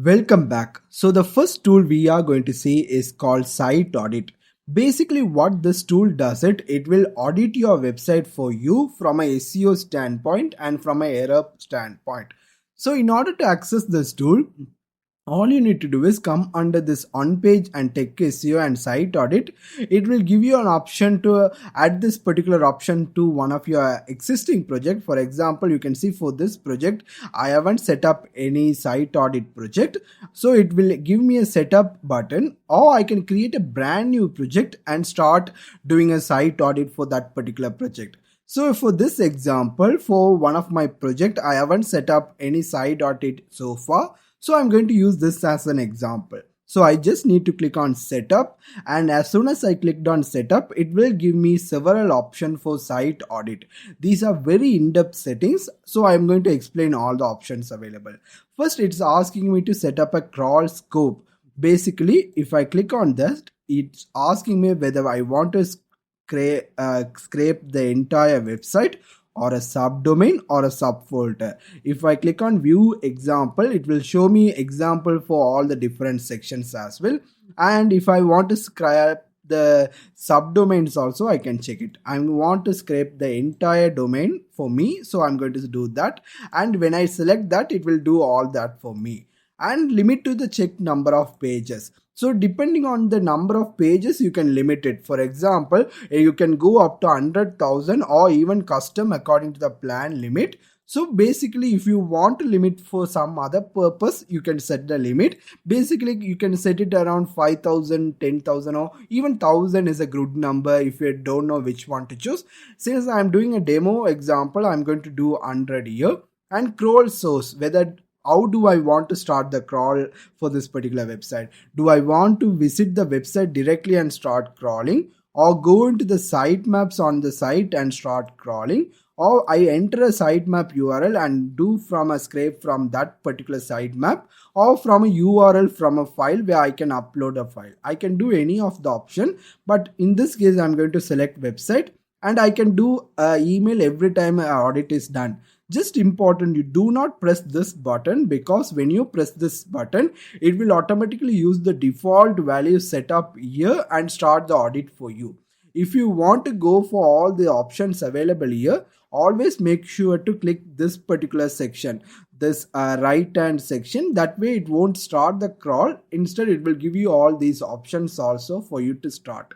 Welcome back. So the first tool we are going to see is called Site Audit. Basically what this tool does it will audit your website for you from a SEO standpoint and from a error standpoint. So in order to access this tool, all you need to do is come under this on page and tech SEO and site audit. It will give you an option to add this particular option to one of your existing project. For example, you can see for this project I haven't set up any site audit project, so it will give me a setup button, or I can create a brand new project and start doing a site audit for that particular project. So for this example, for one of my project, I haven't set up any site audit so far. So I'm going to use this as an example. So I just need to click on setup, and as soon as I clicked on setup, it will give me several options for site audit. These are very in-depth settings, so I'm going to explain all the options available. First, it's asking me to set up a crawl scope. Basically, if I click on that, it's asking me whether I want to scrape the entire website or a subdomain or a subfolder. If I click on view example, it will show me example for all the different sections as well. And if I want to scrape the subdomains also, I can check it. I want to scrape the entire domain for me, so I'm going to do that. And when I select that, it will do all that for me. And limit to the check number of pages. So depending on the number of pages, you can limit it. For example, you can go up to 100,000 or even custom according to the plan limit. So basically, if you want to limit for some other purpose, you can set the limit. Basically, you can set it around 5,000, 10,000, or even 1,000 is a good number if you don't know which one to choose. Since I'm doing a demo example, I'm going to do 100 here. And crawl source, how do I want to start the crawl for this particular website? Do I want to visit the website directly and start crawling, or go into the sitemaps on the site and start crawling, or I enter a sitemap URL and do from a scrape from that particular sitemap, or from a URL from a file where I can upload a file? I can do any of the option, but in this case I'm going to select website, and I can do email every time an audit is done. Just important, you do not press this button, because when you press this button, it will automatically use the default value set up here and start the audit for you. If you want to go for all the options available here, always make sure to click this particular section, this right hand section. That way it won't start the crawl. Instead, it will give you all these options also for you to start.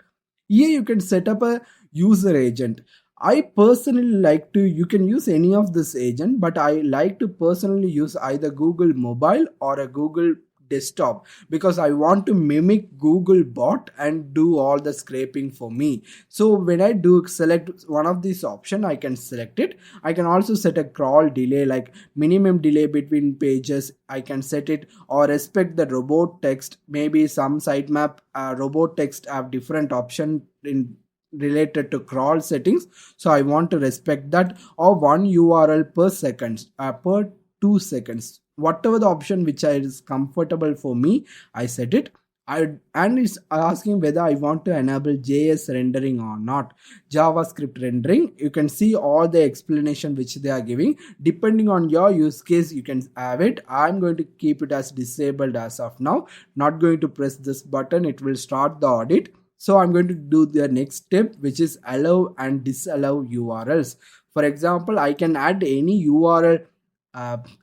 Here you can set up a user agent. I personally like to, you can use any of this agent, but I like to personally use either Google Mobile or a Google Desktop, because I want to mimic Google bot and do all the scraping for me. So when I do select one of these options, I can select it. I can also set a crawl delay, like minimum delay between pages. I can set it, or respect the robot text. Maybe some sitemap robot text have different option in related to crawl settings, so I want to respect that, or 1 URL per second, per 2 seconds, whatever the option which is comfortable for me, I set it. And it's asking whether I want to enable JS rendering or not, JavaScript rendering. You can see all the explanation which they are giving. Depending on your use case, you can have it. I'm going to keep it as disabled as of now. Not going to press this button, it will start the audit. So I'm going to do the next step, which is allow and disallow URLs. For example, I can add any URL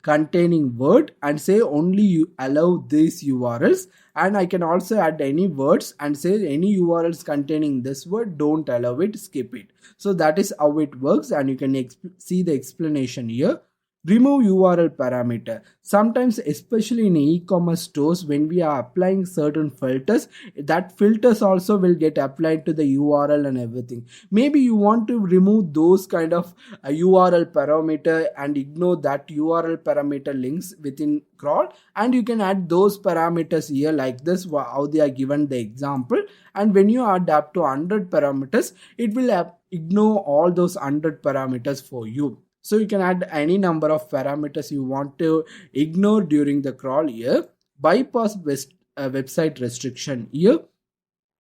containing word and say only you allow these URLs, and I can also add any words and say any URLs containing this word, don't allow it, skip it. So that is how it works, and you can see the explanation here. Remove URL parameter. Sometimes, especially in e-commerce stores, when we are applying certain filters, that filters also will get applied to the URL and everything. Maybe you want to remove those kind of URL parameter and ignore that URL parameter links within crawl, and you can add those parameters here like this, how they are given the example. And when you add up to 100 parameters, it will ignore all those 100 parameters for you. So you can add any number of parameters you want to ignore during the crawl here. Bypass website restriction here.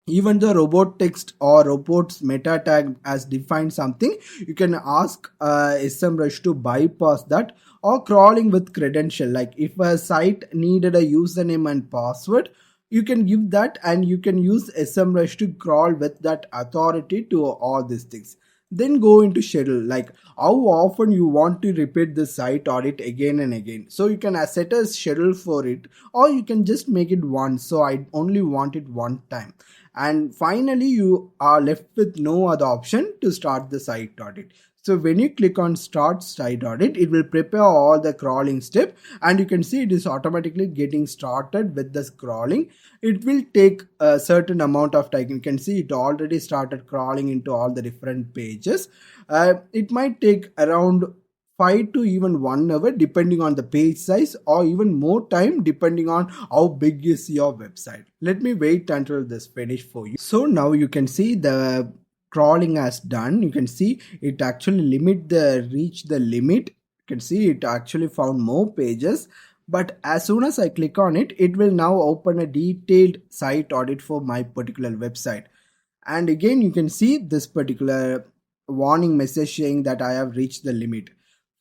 even the robot text or robots meta tag has defined something, you can ask Semrush to bypass that. Or crawling with credential, like if a site needed a username and password, you can give that and you can use Semrush to crawl with that authority to all these things. Then go into schedule, like how often you want to repeat the site audit again and again. So you can set a schedule for it, or you can just make it once, so I only want it one time. And finally you are left with no other option to start the site audit. So when you click on start site audit, it will prepare all the crawling step, and you can see it is automatically getting started with the crawling. It will take a certain amount of time. You can see it already started crawling into all the different pages. It might take around 5 to even 1 hour depending on the page size, or even more time depending on how big is your website. Let me wait until this finish for you. So now you can see the crawling has done. You can see it actually reach the limit. You can see it actually found more pages, but as soon as I click on it, it will now open a detailed site audit for my particular website. And again you can see this particular warning message saying that I have reached the limit.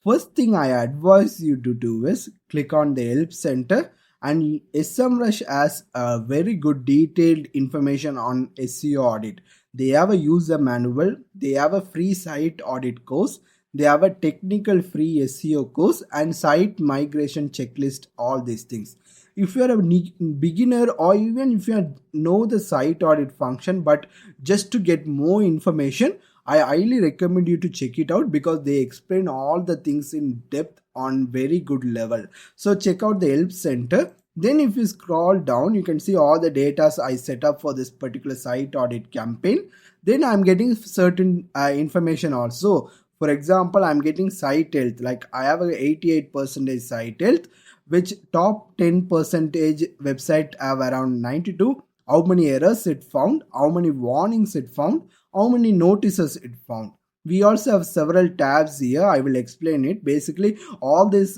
First thing I advise you to do is click on the help center, and SEMrush has a very good detailed information on SEO audit. They have a user manual, they have a free site audit course, they have a technical free SEO course and site migration checklist, all these things. If you are a beginner, or even if you know the site audit function but just to get more information, I highly recommend you to check it out, because they explain all the things in depth on very good level. So check out the help center. Then if you scroll down, you can see all the data I set up for this particular site audit campaign. Then I'm getting certain information also. For example, I'm getting site health, like I have a 88% site health, which top 10% website have around 92. How many errors it found, how many warnings it found, how many notices it found. We also have several tabs here. I will explain it. Basically all these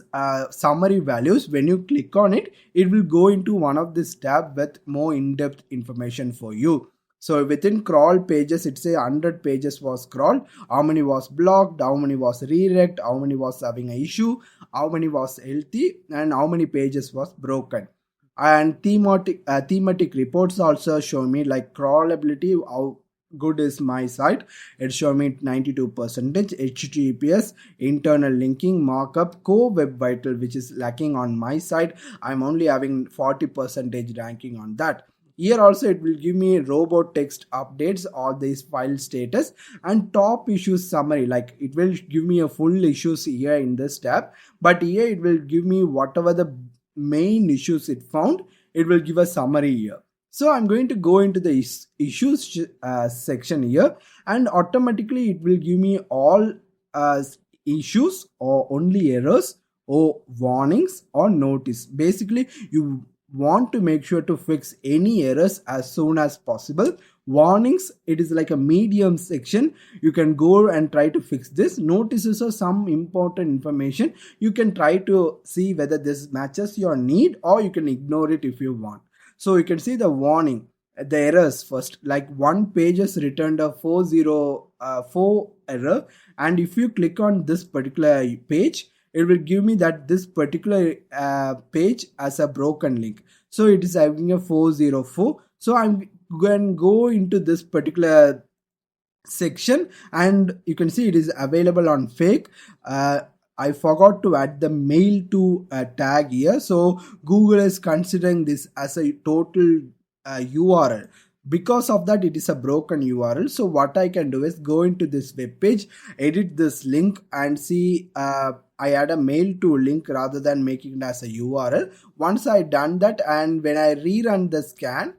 summary values, when you click on it, it will go into one of this tab with more in-depth information for you. So within crawl pages, it's a 100 pages was crawled, how many was blocked, how many was redirect, how many was having an issue, how many was healthy, and how many pages was broken. And thematic reports also show me like crawlability, how good is my site. It show me 92%, https, internal linking, markup, core web vital, which is lacking on my site. I'm only having 40% ranking on that. Here also it will give me robot text updates, all these file status, and top issues summary. Like it will give me a full issues here in this tab, but here it will give me whatever the main issues it found. It will give a summary here. So I'm going to go into the issues section here, and automatically it will give me all issues, or only errors, or warnings, or notice. Basically you want to make sure to fix any errors as soon as possible. Warnings, it is like a medium section, you can go and try to fix this. Notices are some important information, you can try to see whether this matches your need, or you can ignore it if you want. So you can see the warning, the errors first, like one page has returned a 404 error, and if you click on this particular page, it will give me that this particular page as a broken link. So it is having a 404. So I'm going to go into this particular section, and you can see it is available on fake. I forgot to add the mail to tag here. So Google is considering this as a total URL. Because of that, it is a broken URL. So what I can do is go into this web page, edit this link, and see I add a mail to link rather than making it as a URL. Once I done that, and when I rerun the scan,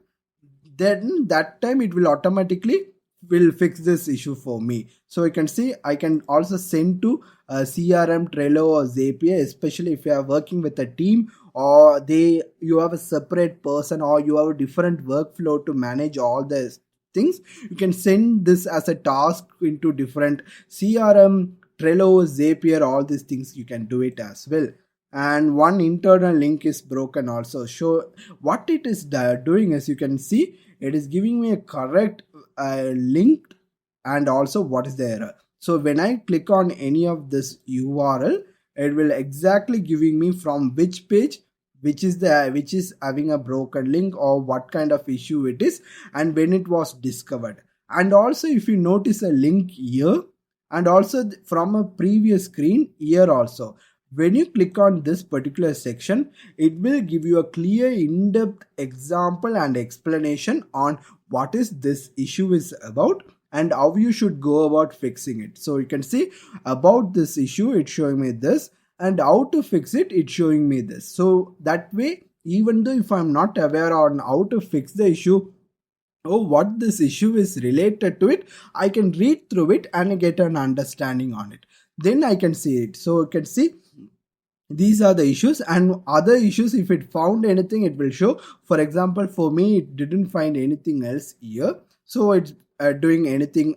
then that time it will automatically will fix this issue for me. So you can see I can also send to CRM, Trello, or Zapier, especially if you are working with a team, or you have a separate person, or you have a different workflow to manage all the things. You can send this as a task into different CRM, Trello, Zapier, all these things you can do it as well. And one internal link is broken also. So what it is doing is, you can see it is giving me a correct link and also what is the error. So when I click on any of this URL, it will exactly giving me from which page, which is having a broken link or what kind of issue it is and when it was discovered. And also if you notice a link here and also from a previous screen here also, when you click on this particular section, it will give you a clear in-depth example and explanation on what is this issue is about and how you should go about fixing it. So you can see about this issue, it's showing me this, and how to fix it, it's showing me this. So that way, even though if I'm not aware on how to fix the issue or what this issue is related to it, I can read through it and get an understanding on it. Then I can see it. So you can see these are the issues, and other issues, if it found anything, it will show. For example, for me, it didn't find anything else here, so it's doing anything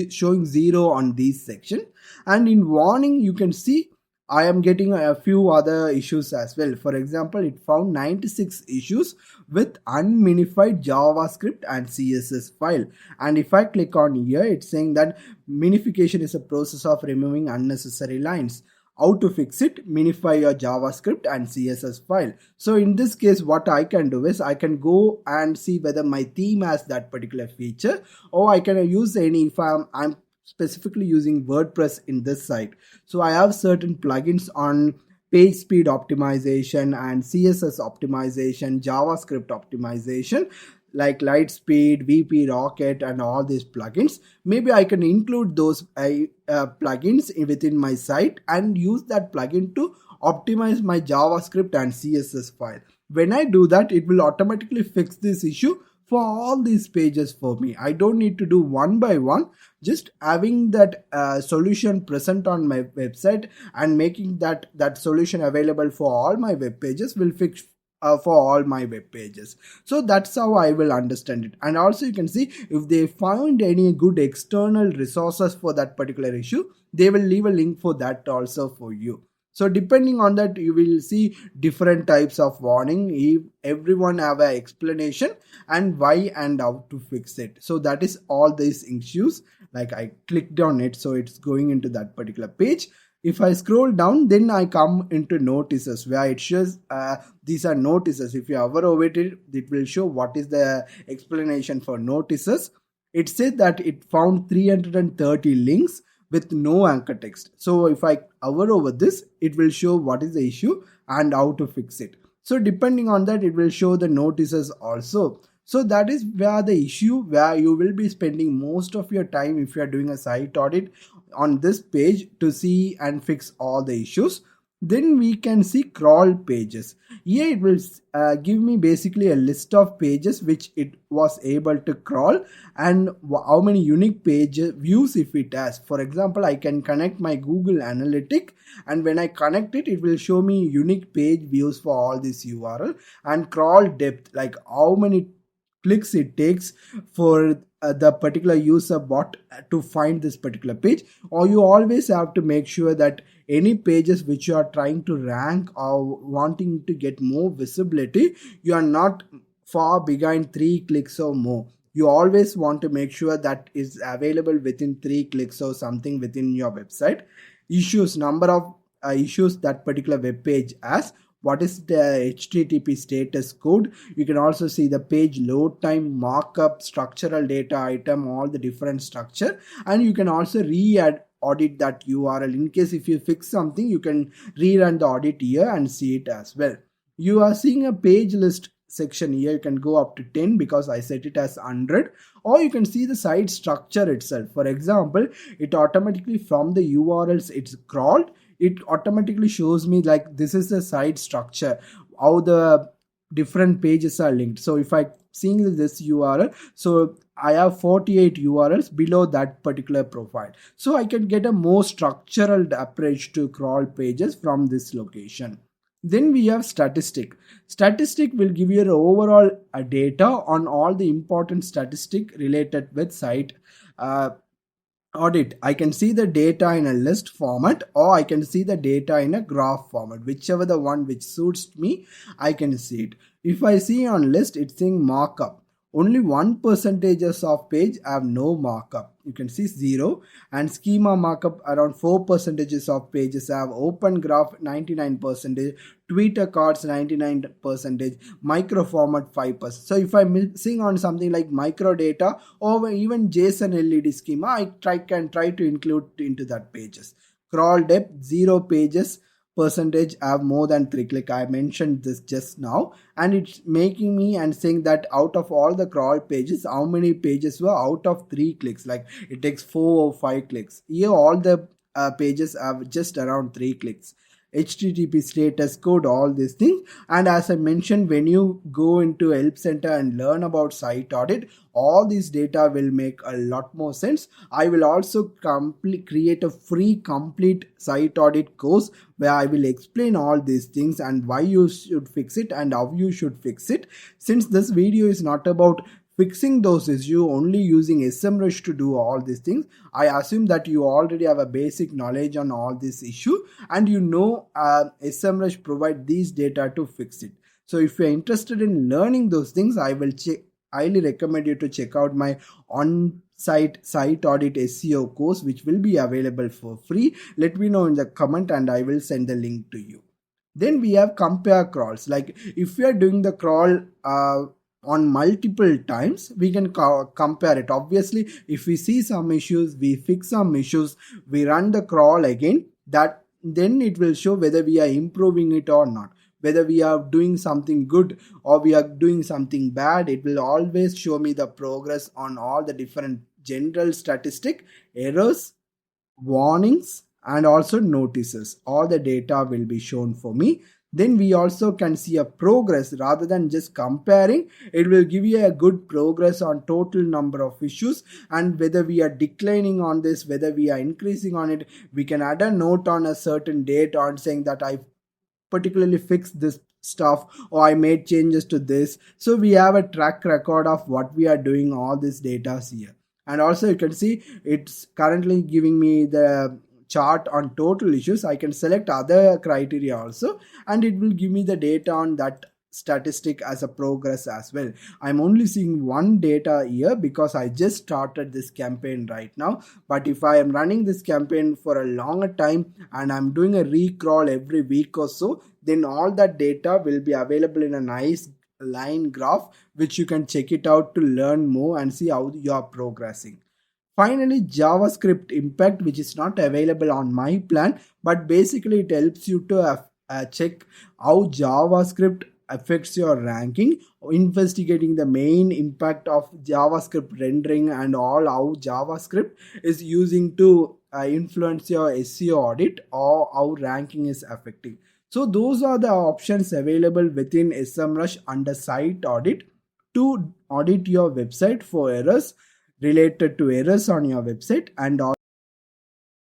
showing 0 on this section. And in warning, you can see I am getting a few other issues as well. For example, it found 96 issues with unminified JavaScript and CSS file. And if I click on here, it's saying that minification is a process of removing unnecessary lines. How to fix it? Minify your JavaScript and CSS file. So in this case, what I can do is I can go and see whether my theme has that particular feature, or I can use any, if I'm specifically using WordPress in this site. So I have certain plugins on page speed optimization and CSS optimization, JavaScript optimization, like Lightspeed, VP Rocket and all these plugins. Maybe I can include those plugins within my site and use that plugin to optimize my JavaScript and CSS file. When I do that, it will automatically fix this issue for all these pages for me. I don't need to do one by one. Just having that solution present on my website and making that solution available for all my web pages will fix for all my web pages. So that's how I will understand it. And also you can see if they found any good external resources for that particular issue, they will leave a link for that also for you. So depending on that, you will see different types of warning. If everyone have an explanation and why and how to fix it. So that is all these issues. Like I clicked on it, so it's going into that particular page. If I scroll down, then I come into notices where it shows these are notices. If you hover over it, it will show what is the explanation for notices. It said that it found 330 links with no anchor text. So if I hover over this, it will show what is the issue and how to fix it. So depending on that, it will show the notices also. So that is where the issue, where you will be spending most of your time if you are doing a site audit on this page to see and fix all the issues. Then we can see crawl pages. Here it will give me basically a list of pages which it was able to crawl and how many unique page views if it has. For example, I can connect my Google Analytics, and when I connect it, it will show me unique page views for all this URL and crawl depth, like how many clicks it takes for the particular user bot to find this particular page. Or you always have to make sure that any pages which you are trying to rank or wanting to get more visibility, you are not far behind 3 clicks or more. You always want to make sure that is available within 3 clicks or something within your website. Issues, number of issues that particular web page has. What is the HTTP status code? You can also see the page load time, markup, structural data item, all the different structure, and you can also audit that URL. In case if you fix something, you can rerun the audit here and see it as well. You are seeing a page list section here. You can go up to 10 because I set it as 100, or you can see the site structure itself. For example, it automatically from the URLs it's crawled, it automatically shows me like this is the site structure, how the different pages are linked. So if I seeing this URL, so I have 48 URLs below that particular profile. So I can get a more structural approach to crawl pages from this location. Then we have statistic. Statistic will give you an overall data on all the important statistic related with site audit. I can see the data in a list format, or I can see the data in a graph format, whichever the one which suits me, I can see it. If I see on list, it's saying markup. only 1% of page have no markup. You can see 0, and schema markup around 4% of pages have open graph 99%, Twitter cards 99%, micro format 5%. So if I'm missing on something like micro data or even JSON LED schema, can try to include into that pages. Crawl depth 0 pages percentage have more than 3 click. I mentioned this just now, and it's making me and saying that out of all the crawl pages, how many pages were out of 3 clicks, like it takes 4 or 5 clicks. Here all the pages have just around 3 clicks. HTTP status code, all these things. And as I mentioned, when you go into Help Center and learn about site audit, all these data will make a lot more sense. I will also create a free complete site audit course where I will explain all these things and why you should fix it and how you should fix it. Since this video is not about fixing those issues, only using Semrush to do all these things, I assume that you already have a basic knowledge on all this issue, and you know Semrush provide these data to fix it. So if you're interested in learning those things, I will highly recommend you to check out my on-site site audit SEO course, which will be available for free. Let me know in the comment and I will send the link to you. Then we have compare crawls. Like if we are doing the crawl on multiple times, we can compare it. Obviously, if we see some issues, we fix some issues, we run the crawl again, that then it will show whether we are improving it or not, whether we are doing something good or we are doing something bad. It will always show me the progress on all the different general statistic, errors, warnings, and also notices. All the data will be shown for me. Then we also can see a progress rather than just comparing. It will give you a good progress on total number of issues and whether we are declining on this, whether we are increasing on it. We can add a note on a certain date on saying that I particularly fixed this stuff or I made changes to this. So we have a track record of what we are doing, all this data here. And also you can see it's currently giving me the chart on total issues. I can select other criteria also and it will give me the data on that statistic as a progress as well. I'm only seeing one data here because I just started this campaign right now, but if I am running this campaign for a longer time and I'm doing a recrawl every week or so, then all that data will be available in a nice line graph which you can check it out to learn more and see how you are progressing. Finally, JavaScript impact, which is not available on my plan, but basically it helps you to check how JavaScript affects your ranking, investigating the main impact of JavaScript rendering and all how JavaScript is using to influence your SEO audit or how ranking is affecting. So those are the options available within Semrush under site audit to audit your website for errors related to errors on your website and